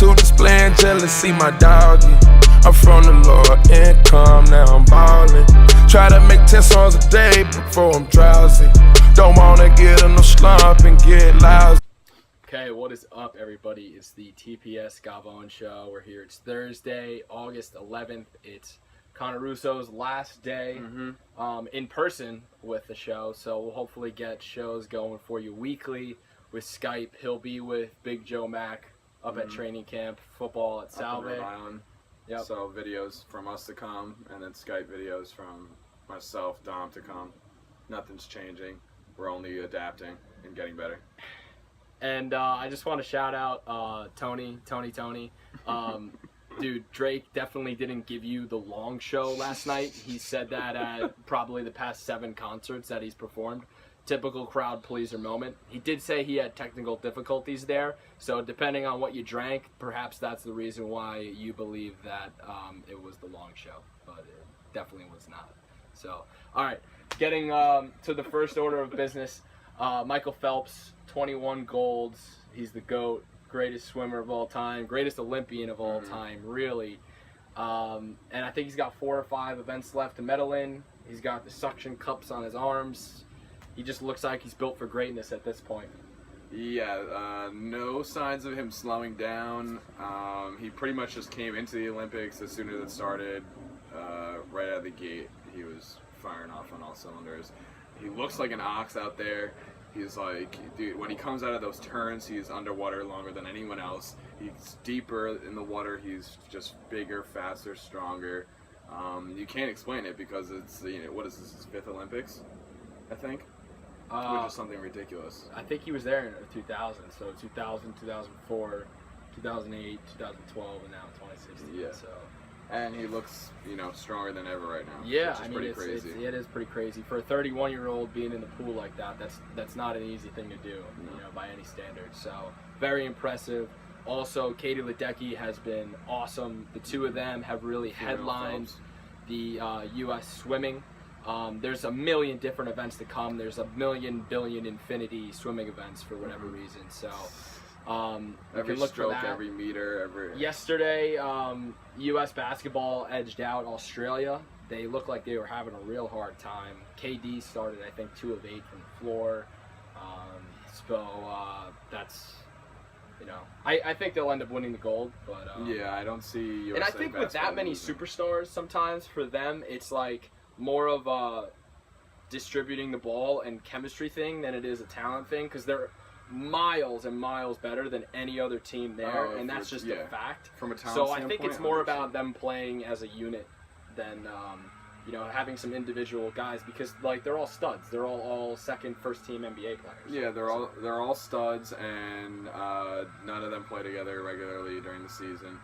attitude, displaying jealousy, my doggy. I'm from the lower income, now I'm ballin'. Try to make 10 songs a day before I'm drowsy. Don't wanna get in no slump and get lousy. Okay, what is up, everybody? It's the TPS Gavone Show. We're here. It's Thursday, August 11th. It's Connor Russo's last day in person with the show, so we'll hopefully get shows going for you weekly with Skype. He'll be with Big Joe Mack up at training camp, football at Salve. Yep. So videos from us to come, and then Skype videos from myself, Dom, to come. Nothing's changing. We're only adapting and getting better. And I just want to shout out Tony. Dude, Drake definitely didn't give you the long show last night. He said that at probably the past 7 concerts that he's performed. Typical crowd pleaser moment. He did say he had technical difficulties there, so depending on what you drank, perhaps that's the reason why you believe that it was the long show, but it definitely was not. So, all right, getting to the first order of business. Michael Phelps, 21 golds. He's the GOAT, greatest swimmer of all time, greatest Olympian of all time, really. And I think he's got 4 or 5 events left to medal in. He's got the suction cups on his arms. He just looks like he's built for greatness at this point. Yeah, no signs of him slowing down. He pretty much just came into the Olympics as soon as it started. Right out of the gate, he was firing off on all cylinders. He looks like an ox out there. He's like, dude, when he comes out of those turns, he's underwater longer than anyone else. He's deeper in the water. He's just bigger, faster, stronger. You can't explain it because it's, what is this, his 5th Olympics, I think? Which is something ridiculous. I think he was there in 2000, so 2000, 2004, 2008, 2012, and now 2016. Yeah. So. And he looks, stronger than ever right now. Yeah, which is pretty crazy. It is pretty crazy for a 31-year-old being in the pool like that. That's not an easy thing to do, by any standard. So very impressive. Also, Katie Ledecky has been awesome. The two of them have really headlined the U.S. swimming. There's a million different events to come. There's a million, billion, infinity swimming events for whatever reason. So every look stroke, for that. every meter, Yesterday, U.S. basketball edged out Australia. They looked like they were having a real hard time. KD started, I think, 2 of 8 from the floor. That's, I think they'll end up winning the gold. But yeah, I don't see USA. And I think with that many superstars, sometimes for them, it's like more of a distributing the ball and chemistry thing than it is a talent thing, because they're miles and miles better than any other team there, and that's just a fact. From a talent so standpoint, I think it's more about them playing as a unit than having some individual guys, because they're all studs. They're all second, first team NBA players. Yeah, they're all studs, and none of them play together regularly during the season.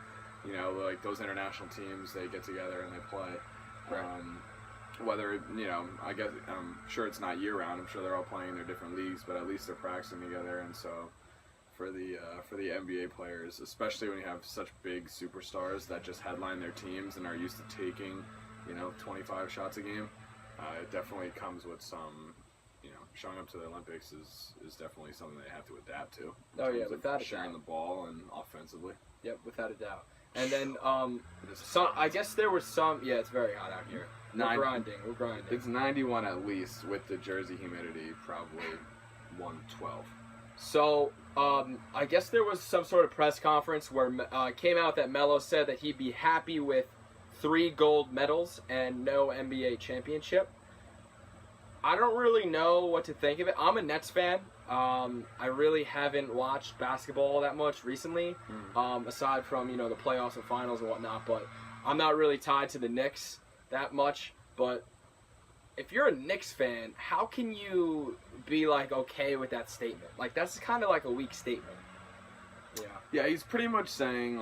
Like those international teams, they get together and they play. Right. Whether, I guess, I'm sure it's not year-round. I'm sure they're all playing in their different leagues, but at least they're practicing together. And so for the NBA players, especially when you have such big superstars that just headline their teams and are used to taking, 25 shots a game, it definitely comes with some, showing up to the Olympics is definitely something they have to adapt to. Oh, yeah, without a doubt. Sharing the ball and offensively. Yep, without a doubt. And then, I guess there was some, yeah, it's very hot out here. We're grinding. It's 91 at least, with the Jersey humidity probably 112. So, I guess there was some sort of press conference where it came out that Melo said that he'd be happy with 3 gold medals and no NBA championship. I don't really know what to think of it. I'm a Nets fan. I really haven't watched basketball that much recently, aside from, the playoffs and finals and whatnot, but I'm not really tied to the Knicks that much. But if you're a Knicks fan, how can you be okay with that statement? That's kind of a weak statement. Yeah, he's pretty much saying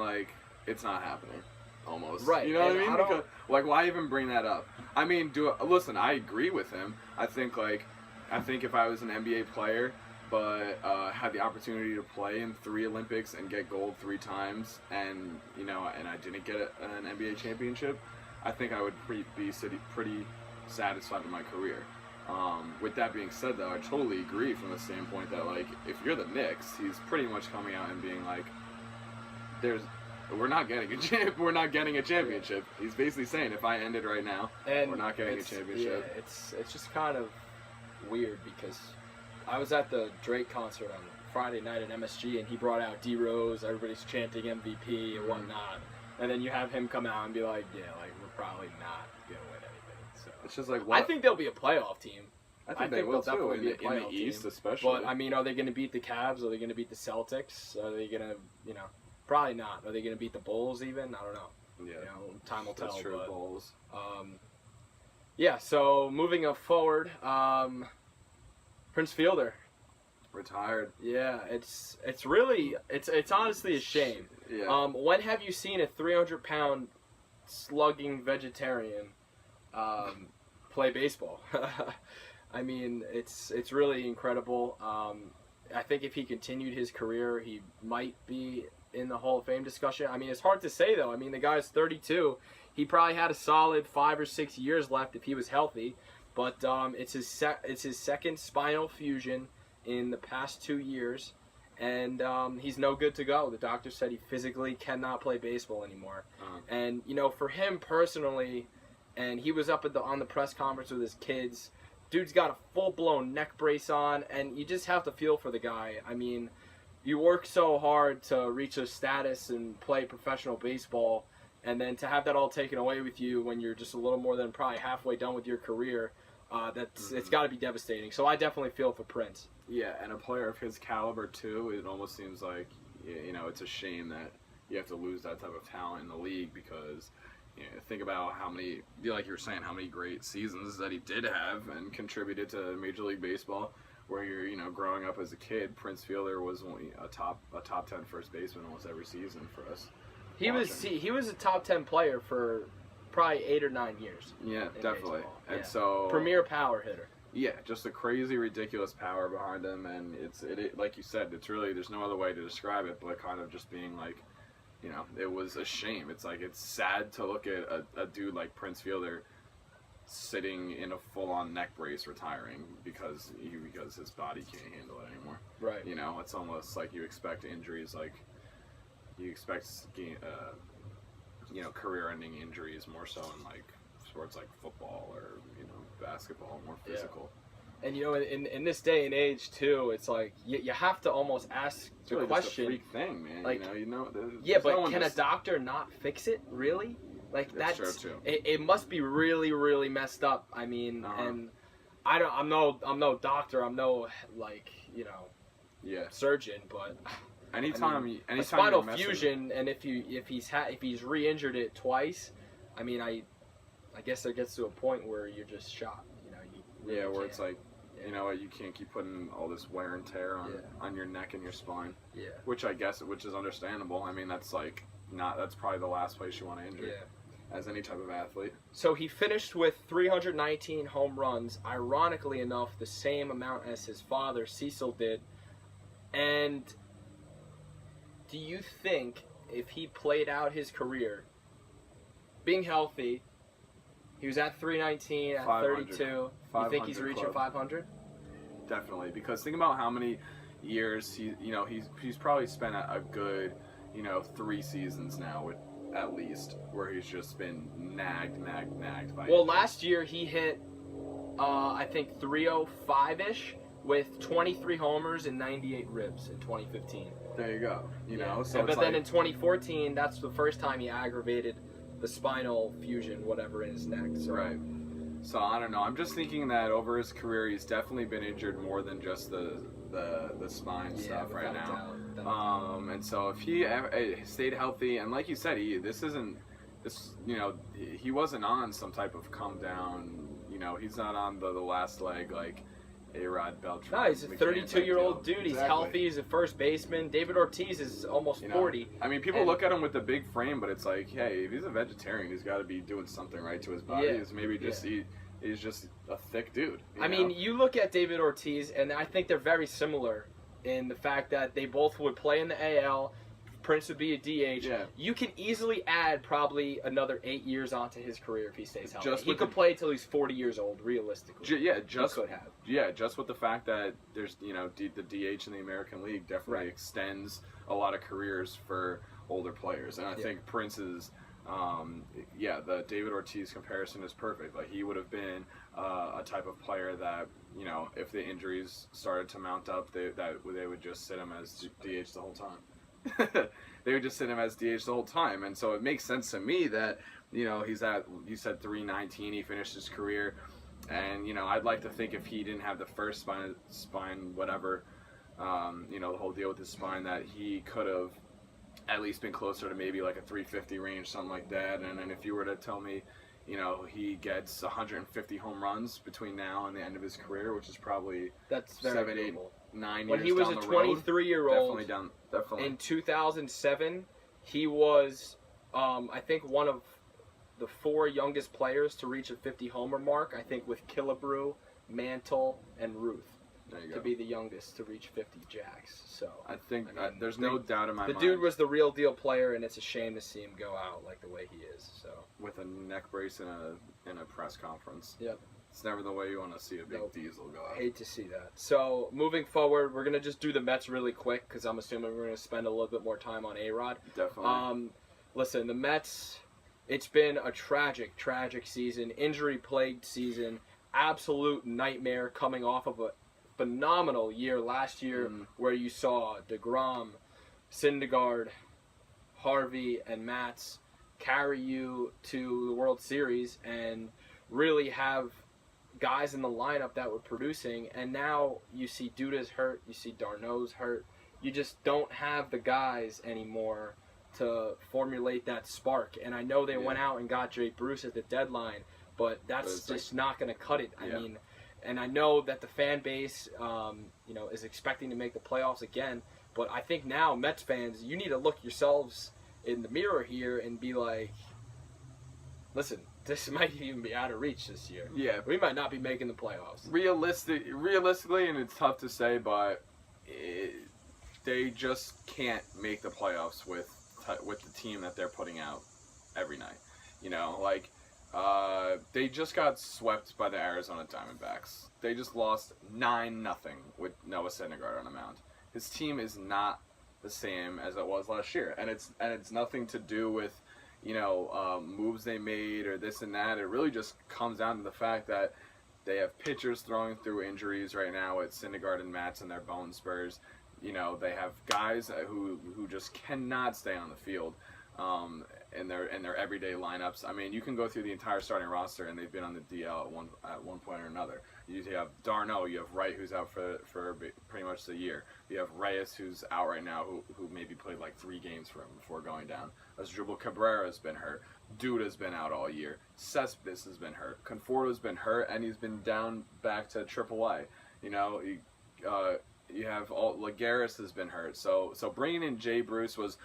it's not happening, almost. Right. You know what I mean? Because, why even bring that up? I mean, listen, I agree with him. I think if I was an NBA player, but had the opportunity to play in 3 Olympics and get gold 3 times, and and I didn't get an NBA championship, I think I would be pretty satisfied with my career. With that being said, though, I totally agree from the standpoint that if you're the Knicks, he's pretty much coming out and being we're not getting a championship. He's basically saying if I end it right now, we're not getting a championship. Yeah, it's just kind of weird because I was at the Drake concert on Friday night at MSG and he brought out D Rose, everybody's chanting MVP and whatnot, and then you have him come out and be like, yeah, like we're probably not gonna win anything. So it's just like I think they'll be a playoff team. I think they will too in the East, especially. But I mean, are they going to beat the Cavs? Are they going to beat the Celtics? Are they going to, probably not. Are they going to beat the Bulls even? I don't know. Yeah, time will tell. That's true, Bulls. Yeah. So moving up forward, Prince Fielder retired. Yeah, it's honestly a shame. Yeah. When have you seen a 300-pound slugging vegetarian play baseball? I mean, it's really incredible. I think if he continued his career, he might be in the Hall of Fame discussion. I mean, it's hard to say, though. I mean, the guy's 32. He probably had a solid 5 or 6 years left if he was healthy. But it's his second spinal fusion in the past 2 years. And he's no good to go. The doctor said he physically cannot play baseball anymore. And, for him personally, and he was up on the press conference with his kids. Dude's got a full-blown neck brace on, and you just have to feel for the guy. I mean, you work so hard to reach a status and play professional baseball, and then to have that all taken away with you when you're just a little more than probably halfway done with your career, it's got to be devastating. So I definitely feel for Prince. Yeah, and a player of his caliber, too, it almost seems like, it's a shame that you have to lose that type of talent in the league because... think about how many, like you were saying, how many great seasons that he did have and contributed to Major League Baseball. Where you're, growing up as a kid, Prince Fielder was only a top 10 first baseman almost every season for us. He was a top 10 player for probably 8 or 9 years. Yeah, definitely. Baseball. And so premier power hitter. Yeah, just a crazy, ridiculous power behind him, and it like you said, it's really there's no other way to describe it, but kind of just being like. It was a shame. It's like it's sad to look at a dude like Prince Fielder sitting in a full-on neck brace retiring because his body can't handle it anymore. Right. It's almost like you expect injuries, like you expect career-ending injuries more so in like sports like football or basketball, more physical. Yeah. And in this day and age too, it's like you have to almost ask the really question. It's a freak thing, man. Like, yeah, but can a doctor not fix it? Really? Like that's true too. It must be really, really messed up. I mean, and I'm no doctor. I'm no surgeon, but anytime a spinal fusion, and if he's re-injured it twice, I mean, I guess it gets to a point where you're just shocked. Really where it's like, you can't keep putting all this wear and tear on your neck and your spine. Yeah. Which is understandable. I mean, that's probably the last place you want to injure as any type of athlete. So he finished with 319 home runs, ironically enough, the same amount as his father, Cecil, did. And do you think if he played out his career, being healthy, he was at 319, at 32. You think he's reaching 500? Definitely, because think about how many years he's probably spent a good 3 seasons now with at least where he's just been nagged by. Well, last year he hit I think 305-ish with 23 homers and 98 ribs in 2015. There you go. So but then in 2014, that's the first time he aggravated the spinal fusion, whatever, in his neck. So. Right. So I don't know. I'm just thinking that over his career, he's definitely been injured more than just the spine stuff right now. And so if he stayed healthy, and like you said, he wasn't on some type of come down. He's not on the last leg like A-Rod Beltran. No, he's a 32-year-old dude. He's healthy. He's a first baseman. David Ortiz is almost 40. I mean, people look at him with the big frame, but it's like, hey, if he's a vegetarian, he's got to be doing something right to his body. It's maybe just he's just a thick dude. I mean, you look at David Ortiz, and I think they're very similar in the fact that they both would play in the AL. Prince would be a DH. Yeah. You can easily add probably another 8 years onto his career if he stays healthy. He could play till he's 40 years old, realistically. Just with the fact that there's the DH in the American League definitely extends a lot of careers for older players. And I think Prince is, the David Ortiz comparison is perfect. Like, he would have been a type of player that, you know, if the injuries started to mount up, they would just sit him as DH the whole time. They would just sit him as DH the whole time. And so it makes sense to me that, you know, he's at, you said 319, he finished his career. And, you know, I'd like to think if he didn't have the first spine whatever, you know, the whole deal with his spine, that he could have at least been closer to maybe like a 350 range, something like that. And then if you were to tell me, you know, he gets 150 home runs between now and the end of his career, which is probably that's very 7, 8, doable. 9 when years he was down a the road, 23-year-old definitely. in 2007, he was, I think, one of the 4 youngest players to reach a 50 homer mark. I think with Killebrew, Mantle, and Ruth to be the youngest to reach 50 jacks. So I think there's no doubt in my mind. The dude was the real deal player, and it's a shame to see him go out like the way he is. So with a neck brace in a press conference. Yep. It's never the way you want to see a big diesel go out. I hate to see that. So moving forward, we're gonna just do the Mets really quick because I'm assuming we're gonna spend a little bit more time on A-Rod. Definitely. Listen, the Mets. It's been a tragic, tragic season, injury-plagued season, absolute nightmare coming off of a phenomenal year last year where you saw DeGrom, Syndergaard, Harvey, and Matz carry you to the World Series and really have guys in the lineup that were producing. And now you see Duda's hurt, you see d'Arnaud's hurt. You just don't have the guys anymore to formulate that spark. And I know they went out and got Jay Bruce at the deadline, but that's just not going to cut it. I mean, and I know that the fan base, you know, is expecting to make the playoffs again, but I think now Mets fans, you need to look yourselves in the mirror here and be like, listen, this might even be out of reach this year. Yeah. We might not be making the playoffs. Realistically, and it's tough to say, but they just can't make the playoffs with the team that they're putting out every night. You know, like, they just got swept by the Arizona Diamondbacks. They just lost 9-0 with Noah Syndergaard on the mound. His team is not the same as it was last year, and it's nothing to do with, you know, moves they made or this and that. It really just comes down to the fact that they have pitchers throwing through injuries right now with Syndergaard and Matz and their bone spurs. You know, they have guys who just cannot stay on the field in their everyday lineups. I mean, you can go through the entire starting roster, and they've been on the DL at one point or another. You have d'Arnaud, you have Wright, who's out for pretty much the year. You have Reyes, who's out right now, who maybe played like 3 games for him before going down. Asdrubal Cabrera's been hurt. Duda's been out all year. Cespedes has been hurt. Conforto's been hurt, and he's been down back to AAA. You know, you have Lagares has been hurt. So bringing in Jay Bruce was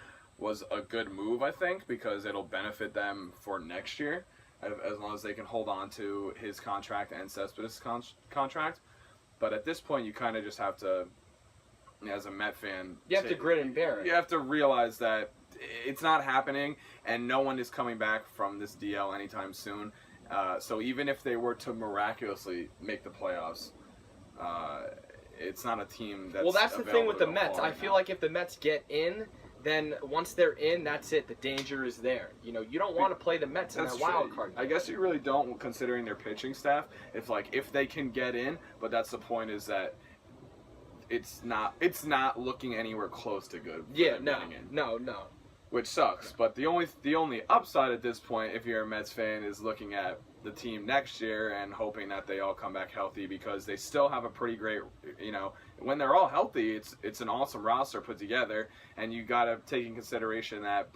a good move, I think, because it'll benefit them for next year, as long as they can hold on to his contract and Cespedes' contract. But at this point, you kind of just have to, as a Met fan, you have to grit and bear it. You have to realize that it's not happening, and no one is coming back from this DL anytime soon. So even if they were to miraculously make the playoffs, it's not a team that's... Well, that's the thing with the Mets. I feel like if the Mets get in, then once they're in, that's it. The danger is there. You know, you don't want to play the Mets in that wild card game. I guess you really don't, considering their pitching staff. If they can get in, but that's the point, is that it's not looking anywhere close to good. Yeah, no. Which sucks. But the only upside at this point, if you're a Mets fan, is looking at the team next year and hoping that they all come back healthy, because they still have a pretty great, you know, when they're all healthy, it's an awesome roster put together, and you got to take in consideration that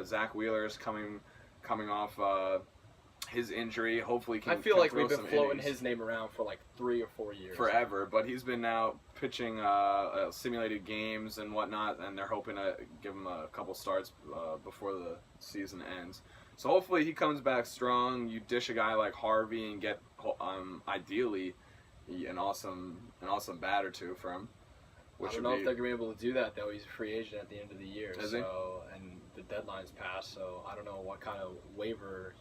Zach Wheeler is coming off his injury. Hopefully, I feel like we've been floating his name around for like 3 or 4 years. Forever, but he's been now pitching simulated games and whatnot, and they're hoping to give him a couple starts before the season ends. So hopefully he comes back strong. You dish a guy like Harvey and get ideally an awesome bat or two for him. I don't know if they're going to be able to do that, though. He's a free agent at the end of the year. Is he? And the deadline's passed, so I don't know what kind of waiver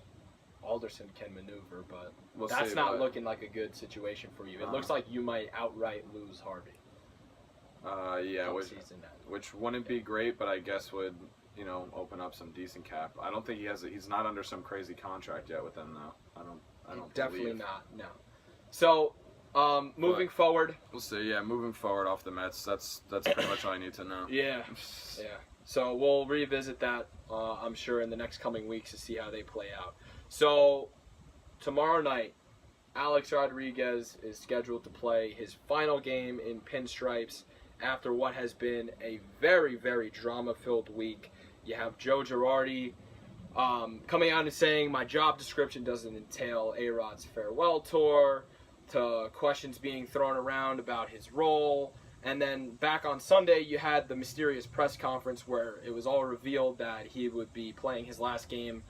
Alderson can maneuver, but that's not looking like a good situation for you. It looks like you might outright lose Harvey. Which wouldn't be great, but I guess would open up some decent cap. I don't think he's not under some crazy contract yet with them though. I don't Definitely believe. not. No. So, moving forward. We'll see. Yeah, moving forward off the Mets. That's pretty much all I need to know. Yeah. So we'll revisit that, I'm sure, in the next coming weeks to see how they play out. So, tomorrow night, Alex Rodriguez is scheduled to play his final game in pinstripes after what has been a very, very drama-filled week. You have Joe Girardi coming out and saying, my job description doesn't entail A-Rod's farewell tour, to questions being thrown around about his role. And then back on Sunday, you had the mysterious press conference where it was all revealed that he would be playing his last game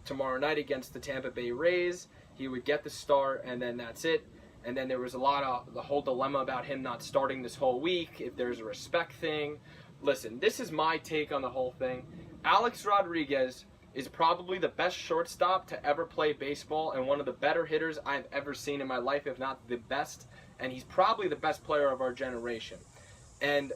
tomorrow night against the Tampa Bay Rays. He would get the start, and then that's it. And then there was the whole dilemma about him not starting this whole week, if there's a respect thing. Listen, this is my take on the whole thing. Alex Rodriguez is probably the best shortstop to ever play baseball and one of the better hitters I've ever seen in my life, if not the best. And he's probably the best player of our generation. And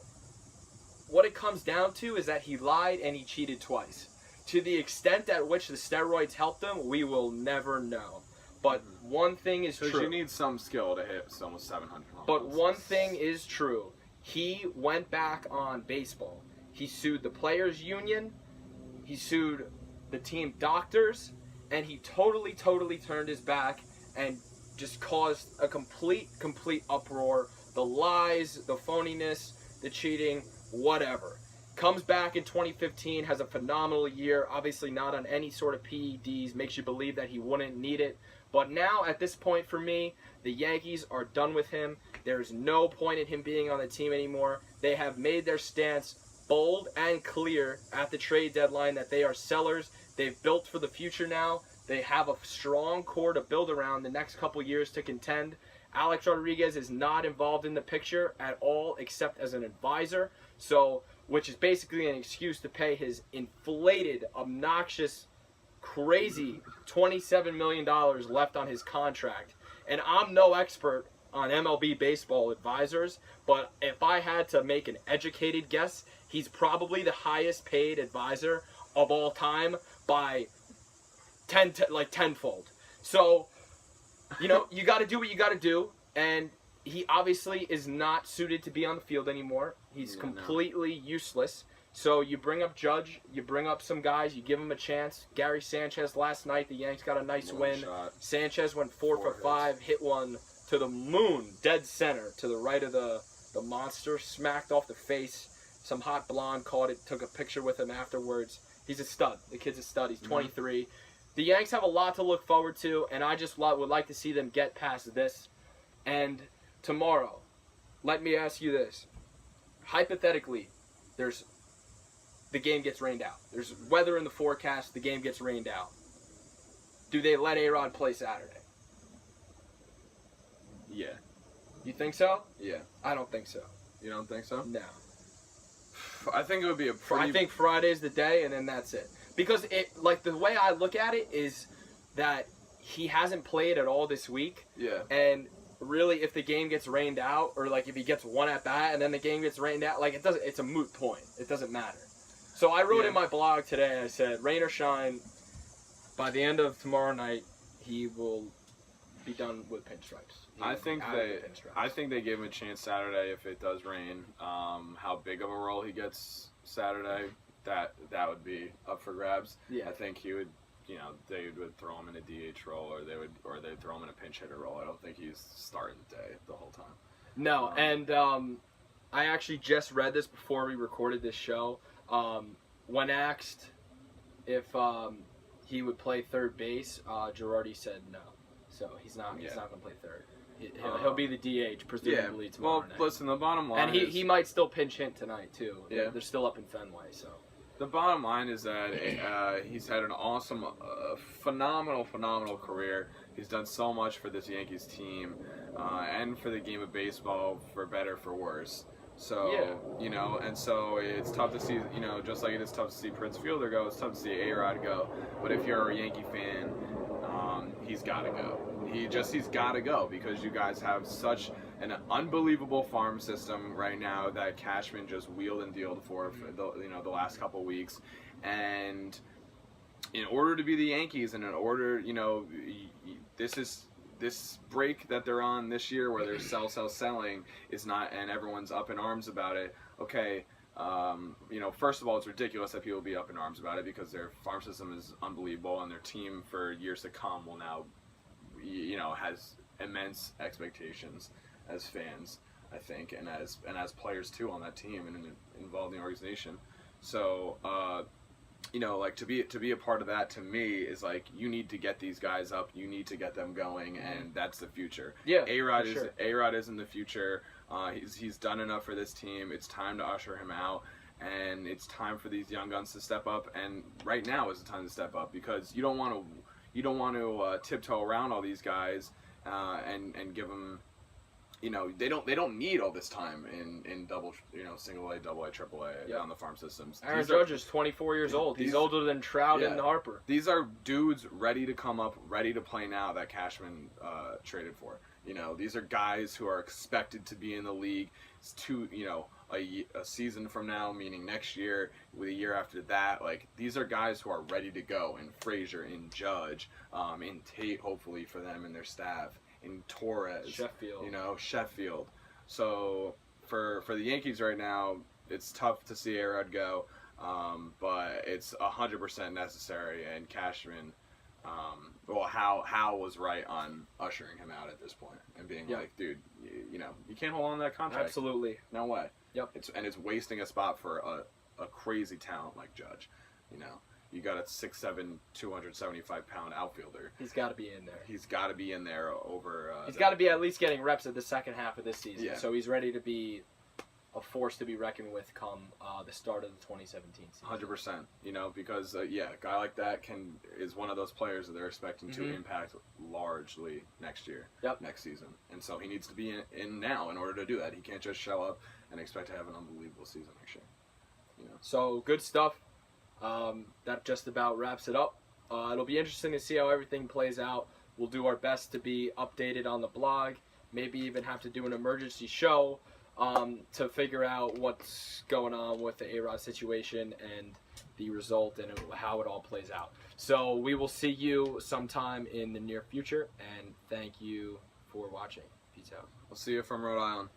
what it comes down to is that he lied and he cheated twice. To the extent at which the steroids helped him, we will never know. But one thing is true. You need some skill to hit almost 700 home runs. But one thing is true. He went back on baseball. He sued the players' union. He sued the team doctors. And he totally turned his back and just caused a complete uproar. The lies, the phoniness, the cheating, whatever. Comes back in 2015, has a phenomenal year. Obviously not on any sort of PEDs. Makes you believe that he wouldn't need it. But now, at this point for me, the Yankees are done with him. There's no point in him being on the team anymore. They have made their stance bold and clear at the trade deadline that they are sellers. They've built for the future now. They have a strong core to build around the next couple years to contend. Alex Rodriguez is not involved in the picture at all except as an advisor, which is basically an excuse to pay his inflated, obnoxious, crazy $27 million left on his contract. And I'm no expert on MLB baseball advisors, but if I had to make an educated guess, he's probably the highest paid advisor of all time by tenfold. So, you got to do what you got to do, and he obviously is not suited to be on the field anymore. He's completely useless. So you bring up Judge, you bring up some guys, you give him a chance. Gary Sanchez last night, the Yanks got a nice win. Sanchez went 4 for 5, hit one to the moon, dead center, to the right of the monster, smacked off the face. Some hot blonde caught it, took a picture with him afterwards. He's a stud. The kid's a stud. He's 23. The Yanks have a lot to look forward to, and I just would like to see them get past this. And tomorrow, let me ask you this. Hypothetically, the game gets rained out. There's weather in the forecast. The game gets rained out. Do they let A-Rod play Saturday? Yeah. You think so? Yeah. I don't think so. You don't think so? No. I think it would be I think Friday's the day, and then that's it. Because the way I look at it is that he hasn't played at all this week. Yeah. And really, if the game gets rained out, or if he gets one at bat and then the game gets rained out, it's a moot point. It doesn't matter. So I wrote in my blog today, I said, rain or shine, by the end of tomorrow night, he will be done with pinstripes. I think they gave him a chance Saturday if it does rain. How big of a role he gets Saturday, that would be up for grabs. Yeah. I think he would, they would throw him in a DH role, or they'd throw him in a pinch hitter role. I don't think he's starting the day the whole time. No, and I actually just read this before we recorded this show. When asked if he would play third base, Girardi said no. So he's not going to play third. He'll be the DH, presumably, tomorrow night. Listen, the bottom line is... And he might still pinch hit tonight, too. Yeah. They're still up in Fenway, so... The bottom line is that he's had an awesome, phenomenal career. He's done so much for this Yankees team and for the game of baseball, for better, for worse. So, and so it's tough to see, just like it is tough to see Prince Fielder go, it's tough to see A-Rod go. But if you're a Yankee fan, he's got to go. He's got to go because you guys have such an unbelievable farm system right now that Cashman just wheeled and dealed for the last couple weeks, and in order to be the Yankees, and in order, this break that they're on this year where they're selling is not, and everyone's up in arms about it. Okay, first of all, it's ridiculous that people be up in arms about it because their farm system is unbelievable and their team for years to come will now, has immense expectations as fans, I think, and as players too on that team and involved in the organization. So, to be a part of that, to me, is like, you need to get these guys up, you need to get them going, and that's the future. Yeah, A-Rod is in the future. He's done enough for this team. It's time to usher him out, and it's time for these young guns to step up. And right now is the time to step up because you don't want to tiptoe around all these guys and give them. They don't need all this time in single A, double A, triple A on the farm systems. Aaron Judge is 24 years old. He's older than Trout and Harper. These are dudes ready to come up, ready to play now that Cashman traded for. These are guys who are expected to be in the league a season from now, meaning next year, with a year after that. Like, these are guys who are ready to go, in Frazier, in Judge, in Tate, hopefully, for them and their staff. In Torres, Sheffield. So for the Yankees right now, it's tough to see A-Rod go, but it's 100% necessary. And Cashman, Hal was right on ushering him out at this point and being like, dude, you can't hold on to that contract. Absolutely, no way. Yep. It's wasting a spot for a crazy talent like Judge. You got a 6'7", 275-pound outfielder. He's got to be in there. He's got to be in there over. He's got to be at least getting reps at the second half of this season. Yeah. So he's ready to be a force to be reckoned with come the start of the 2017 season. 100%. Because a guy like that is one of those players that they're expecting to impact largely next year, next season, and so he needs to be in now in order to do that. He can't just show up and expect to have an unbelievable season next year. So good stuff. That just about wraps it up. It'll be interesting to see how everything plays out. We'll do our best to be updated on the blog, maybe even have to do an emergency show to figure out what's going on with the A-Rod situation and the result and how it all plays out. So we will see you sometime in the near future, and thank you for watching. Peace out. We'll see you from Rhode Island.